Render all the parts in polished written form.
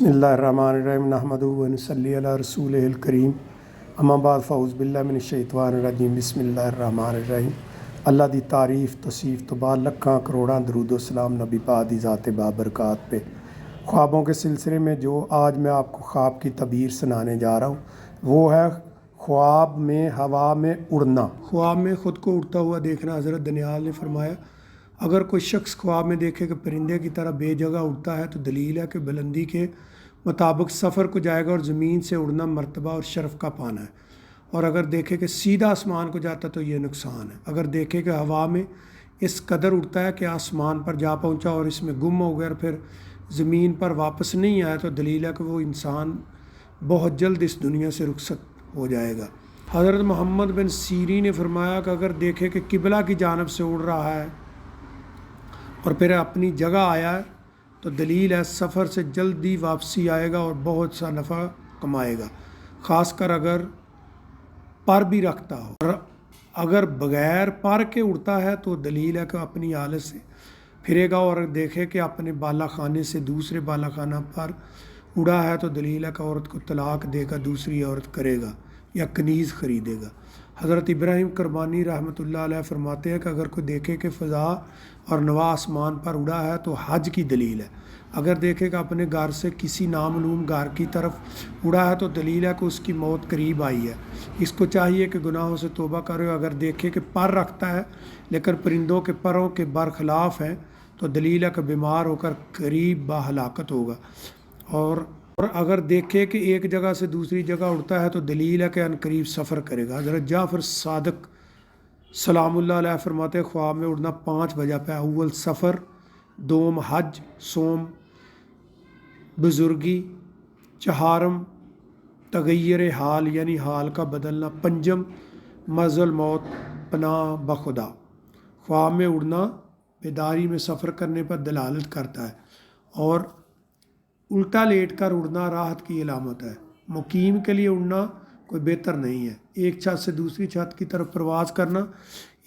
बिस्मिल्लाहिर्रहमानिर्रहीम नहमदुहु व नसल्ली अला रसूलिहिल करीम अम्मा बाद फ़ऊज़ बिल्लाहि मिनश्शैतानिर्रजीम बिस्मिल्लाहिर्रहमानिर्रहीम। अल्लाह दी तारीफ़ तसीफ़ तो बाद लखां करोड़ां दरूद व सलाम नबी पाक दी ज़ात बाबरकात पे। ख्वाबों के सिलसिले में जो आज मैं आपको ख्वाब की तबीर सुनाने जा रहा हूँ वो है ख्वाब में हवा में उड़ना। ख्वाब में ख़ुद को उड़ता हुआ देखना। हज़रत दनियाल ने फरमाया, अगर कोई शख्स ख्वाब में देखे कि परिंदे की तरह बेजगह उड़ता है तो दलील है कि बुलंदी के मुताबिक सफ़र को जाएगा और ज़मीन से उड़ना मर्तबा और शर्फ़ का पाना है। और अगर देखे कि सीधा आसमान को जाता तो ये नुकसान है। अगर देखे कि हवा में इस कदर उड़ता है कि आसमान पर जा पहुंचा और इसमें गुम हो गया और फिर ज़मीन पर वापस नहीं आया तो दलील है कि वो इंसान बहुत जल्द इस दुनिया से रुखसत हो जाएगा। हज़रत मोहम्मद बिन सीरी ने फरमाया कि अगर देखे कि किबला की जानब से उड़ रहा है और फिर अपनी जगह आया है तो दलील है सफ़र से जल्दी वापसी आएगा और बहुत सा नफ़ा कमाएगा, ख़ासकर अगर पर भी रखता हो। और अगर बग़ैर पर के उड़ता है तो दलील है कि अपनी हालत से फिरेगा। और देखे कि अपने बाला खाने से दूसरे बाला खाना पर उड़ा है तो दलील है कि औरत को तलाक देकर दूसरी औरत करेगा या कनीज़ ख़रीदेगा। हज़रत इब्राहीम कुरबानी रहमतुल्लाह अलैह फरमाते हैं कि अगर कोई देखे कि फ़ज़ा और नवा आसमान पर उड़ा है तो हज की दलील है। अगर देखे कि अपने घर से किसी नामालूम घर की तरफ उड़ा है तो दलील है कि उसकी मौत करीब आई है। इसको चाहिए कि गुनाहों से तौबा करे। अगर देखे कि पर रखता है लेकिन परिंदों के परों के बरखिलाफ़ है तो दलील है कि बीमार होकर करीब बाहलाकत होगा। और अगर देखे कि एक जगह से दूसरी जगह उड़ता है तो दलील है कि अनकरीब सफ़र करेगा। हज़रत जाफ़र सादिक सलामुल्लाह अलैह फरमाते ख्वाब में उड़ना 5 वजह पे। अव्वल सफ़र, दोम हज, सोम बुज़ुर्गी, चहारम तगैर हाल यानी हाल का बदलना, पंजम मज़ल मौत पनाह बखुदा। ख्वाब में उड़ना बेदारी में सफ़र करने पर दलालत करता है और उल्टा लेट कर उड़ना राहत की अलामत है। मुकीम के लिए उड़ना कोई बेहतर नहीं है। एक छत से दूसरी छत की तरफ प्रवास करना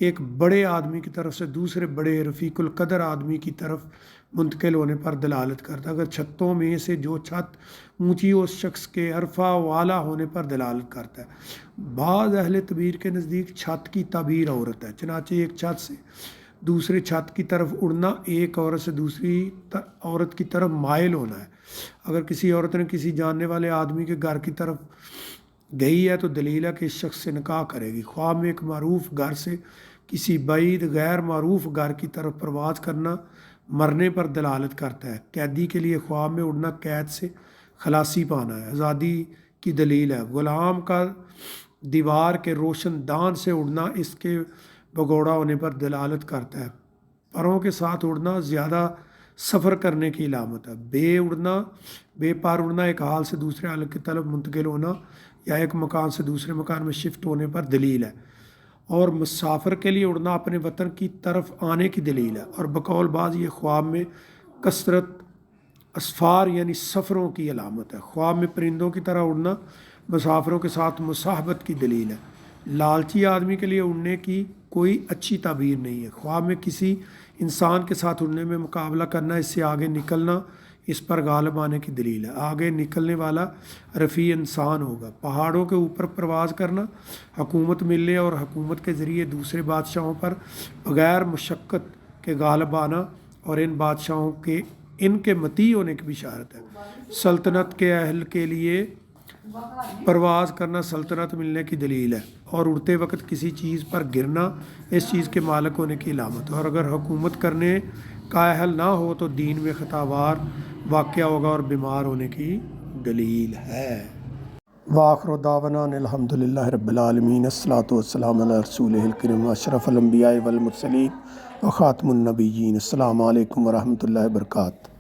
एक बड़े आदमी की तरफ से दूसरे बड़े रफ़ीकुल कदर आदमी की तरफ मुंतकिल होने पर दलालत करता है। अगर छतों में से जो छत ऊंची उस शख्स के अरफा वाला होने पर दलालत करता है। बाज़ अहले तबीर के नज़दीक छत की ताबीर औरत है। चनाचे एक छत से दूसरे छत की तरफ उड़ना एक औरत से दूसरी औरत की तरफ माइल होना है। अगर किसी औरत ने किसी जानने वाले आदमी के घर की तरफ गई है तो दलील है कि इस शख्स से निकाह करेगी। ख्वाब में एक मारूफ घर से किसी बैद गैर मारूफ घर की तरफ प्रवास करना मरने पर दलालत करता है। कैदी के लिए ख्वाब में उड़ना कैद से खलासी पाना है, आज़ादी की दलील है। ग़ुलाम का दीवार के रोशन दान से उड़ना इसके भगोड़ा होने पर दलालत करता है। परों के साथ उड़ना ज़्यादा सफ़र करने की अलामत है। बेपार उड़ना एक हाल से दूसरे हाल की तरफ मुंतकिल होना या एक मकान से दूसरे मकान में शिफ्ट होने पर दलील है। और मुसाफिर के लिए उड़ना अपने वतन की तरफ आने की दलील है। और बकौल बाज़ ये ख्वाब में कसरत असफ़ार यानी सफ़रों की अलामत है। ख्वाब में परिंदों की तरह उड़ना मुसाफिरों के साथ मुसाहबत की दलील है। लालची आदमी के लिए उड़ने की कोई अच्छी ताबीर नहीं है। ख्वाब में किसी इंसान के साथ उड़ने में मुकाबला करना, इससे आगे निकलना इस पर गालिब आने की दलील है। आगे निकलने वाला रफ़ी इंसान होगा। पहाड़ों के ऊपर प्रवास करना, हुकूमत मिलने और हुकूमत के ज़रिए दूसरे बादशाहों पर बग़ैर मुशक्क़त के गालिब आना और इन बादशाहों के इनके मती होने की बिशारत है। सल्तनत के अहल के लिए प्रवास करना सल्तनत मिलने की दलील है। और उड़ते वक्त किसी चीज़ पर गिरना इस चीज़ के मालिक होने की अलामत है। और अगर हुकूमत करने का अहल ना हो तो दीन में ख़तावार वाक़या होगा और बीमार होने की दलील है। वाखिर दावाना अल्हम्दुलिल्लाहि रब्बिल आलमीन अस्सलातु वस्सलामु अला रसूलिहिल करीम अशरफुल अंबिया वल मुरसलीन व खातमुन नबिय्यीन। अस्सलामु अलैकुम व रहमतुल्लाहि व बरकातहू।